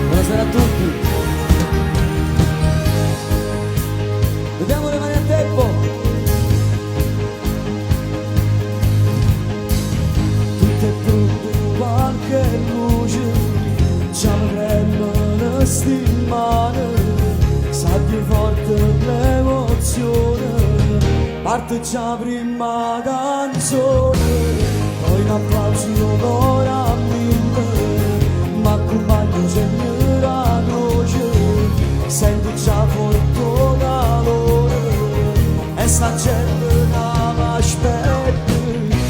Buonasera a tutti. Vediamo le mani a tempo. Tutte pronte in qualche luce, ci avremmo una stimane, saggio forte l'emozione, parte già prima canzone, poi un applauso ora a mille, ma accompagno sempre la croce, sento già forte calore, e sta gente non mi aspetta,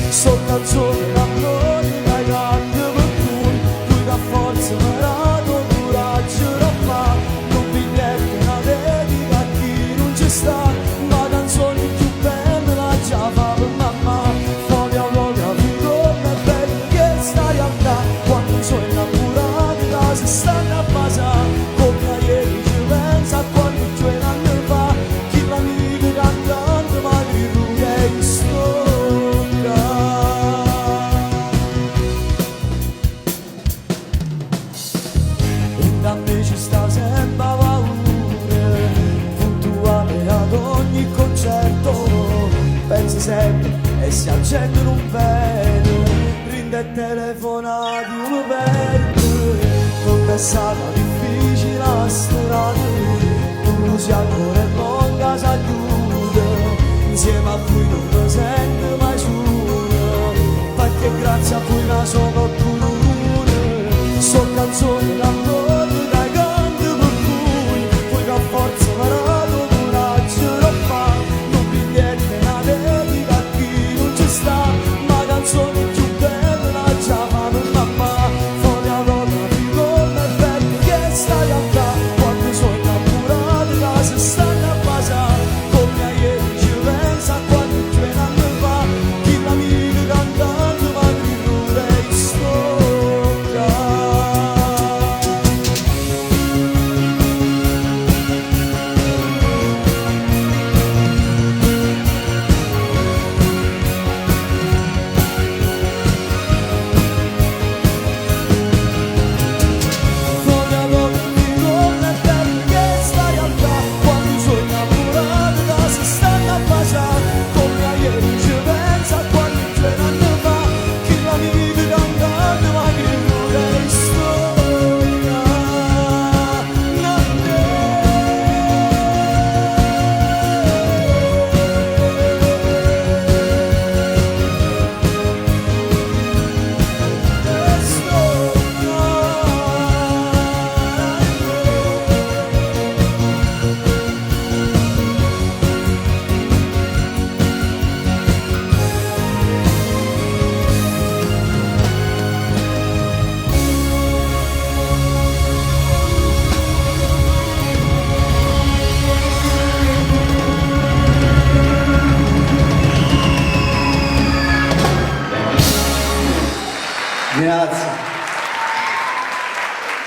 sotto al sole l'amore dai grandi per cui dà forza per la tua coraggio da fare, non biglietti una dedica a chi non ci sta, ma canzoni più belle la già fa per mamma, fotografico è bello che sta realtà, quando sono innamorata si stanno a basare, come ieri ci pensa quando 2 anni fa, chi l'amico cantante ma di lui è stocca. E da me ci sta sempre paura, puntuale ad ogni concerto, pensi sempre e si accendono un bene, rinde telefonati uno perde, confessata difficile la strada, uno si ancora e longa si aiuta, insieme a cui non mi sento mai solo, perché grazie a cui la sono comune, sono canzoni d'amore dai canti per cui puoi da forza parato coraggio da fare, non biglietti una dedica a chi non ci sta, ma canzoni più belle la già fa per mamma, fotografico è bello che sta realtà, quando sono innamorata si stanno a basare, come ieri ci pensa quando 2 anni fa, chi l'amico cantante ma di lui è stocca. Fotografico è bello che sta realtà, quando sono innamorata si stanno a basare, come ieri ci pensa quando 2 anni fa, chi l'amico cantante ma di lui è stocca.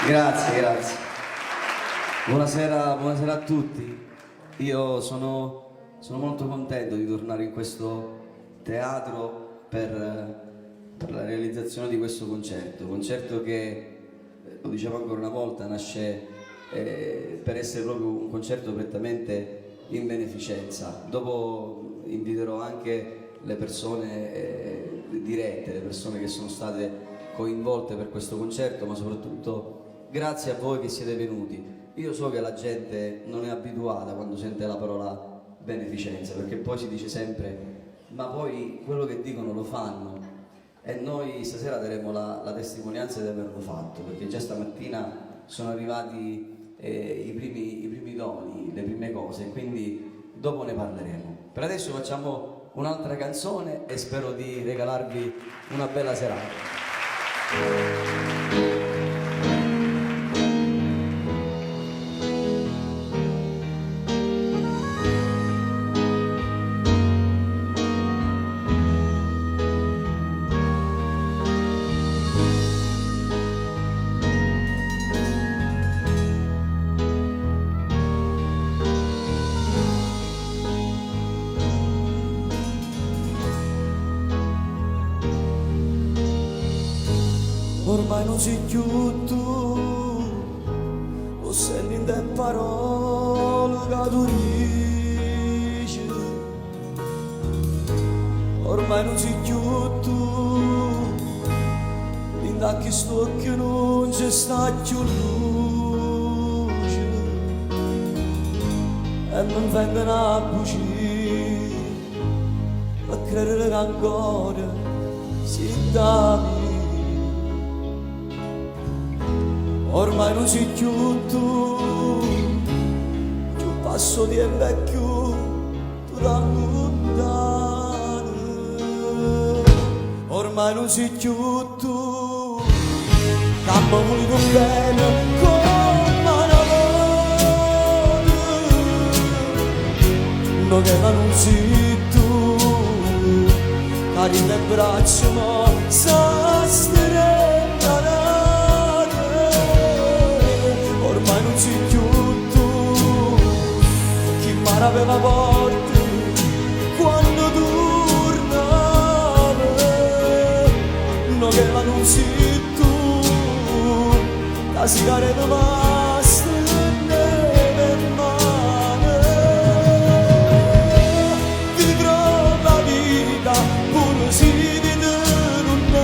Grazie, grazie. Buonasera a tutti. Io sono molto contento di tornare in questo teatro per la realizzazione di questo concerto che, lo diciamo ancora una volta, nasce per essere proprio un concerto prettamente in beneficenza. Dopo inviterò anche le persone dirette, le persone che sono state coinvolte per questo concerto, ma soprattutto grazie a voi che siete venuti. Io so che la gente non è abituata quando sente la parola beneficenza, perché poi si dice sempre ma poi quello che dicono lo fanno, e noi stasera daremo la testimonianza di averlo fatto, perché già stamattina sono arrivati i primi doni. le prime cose, quindi dopo ne parleremo. Per adesso facciamo un'altra canzone e spero di regalarvi una bella serata. Ormai non sei più tu, lo senti in te parole che tu dici. Ormai non sei più tu, in tacchi stocchi non c'è sta più luce. E non vengono a bugie, a credere che ancora si dà. Ormai non sei più tu, più passo di vecchio, tu da lontano. Ormai non sei più tu, campo molto bene come una volta. Non che non sei tu, cari le braccia ma sa strenare. Ormai non sei più tu, chi mi aveva portato quando tornava. Non che la non sei tu, la sigaretta basta nelle mani. Vivrò la vita pure se di te non è.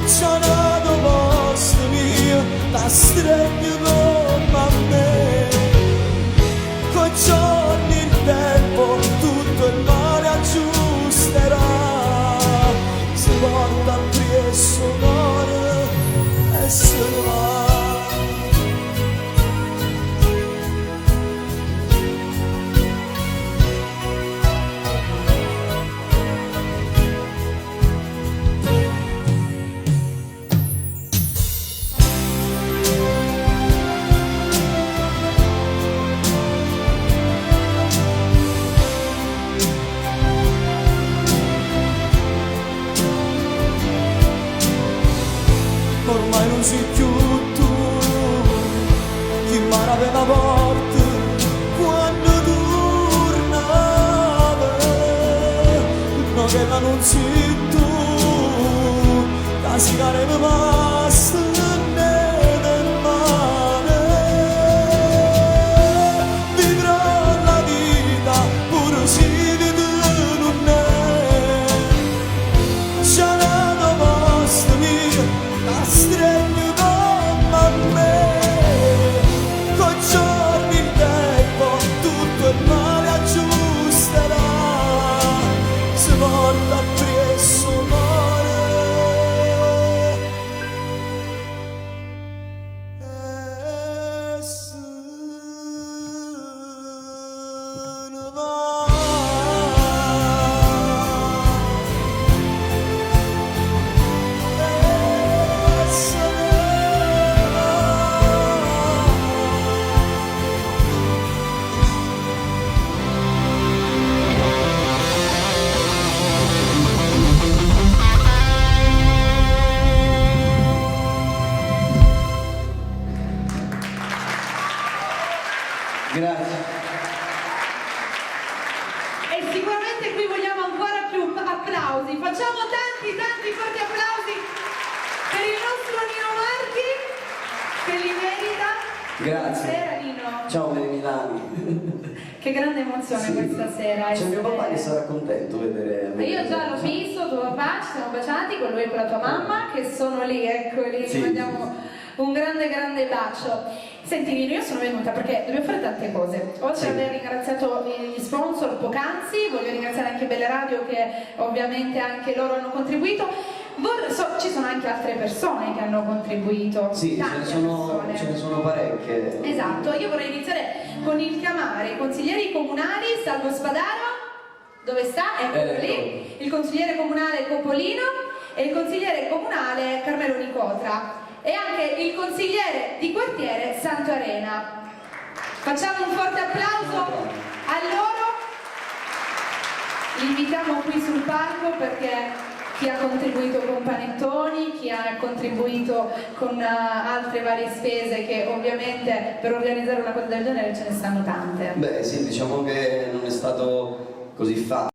C'è nato posto mio, la stregno come a me. Con giorni il tempo tutto il male aggiusterà. Si porta appresso l'ore e se ne va. Ormai non sei più tu, chi mi aveva portato quando tornava. No che la non sei tu, la sigaretta basta nelle mani. Vivrò la vita pure se di te non è. C'è nato posto mio, la stregno come a me. Con giorni il tempo tutto il male aggiusterà. Si porta appresso l'ore e se ne va. Grazie. E sicuramente qui vogliamo ancora più applausi. Facciamo tanti forti applausi per il nostro Nino Marchi, che li merita. Grazie. Buonasera Nino. Ciao dei Milani. Che grande emozione Sì. questa sera. C'è mio papà che sarà contento vedere. Io già l'ho visto, tuo papà, ci siamo baciati con lui e con la tua mamma, che sono lì, eccoli, Sì. gli mandiamo un grande bacio. Senti Nino, io sono venuta perché dobbiamo fare tante cose. Oltre Sì. ad aver ringraziato gli sponsor poc'anzi, voglio ringraziare anche Belle Radio che ovviamente anche loro hanno contribuito. ci sono anche altre persone che hanno contribuito. Sì, tante ce ne sono parecchie. Esatto, io vorrei iniziare con il chiamare i consiglieri comunali. Salvo Spadaro, dove sta? Eccolo lì. Il consigliere comunale Copolino e il consigliere comunale Carmelo Nicotra e anche il consigliere di quartiere Santo Arena. Facciamo un forte applauso a loro. Li invitiamo qui sul palco perché chi ha contribuito con panettoni, chi ha contribuito con altre varie spese, che ovviamente per organizzare una cosa del genere ce ne stanno tante. Beh sì, diciamo che non è stato così facile.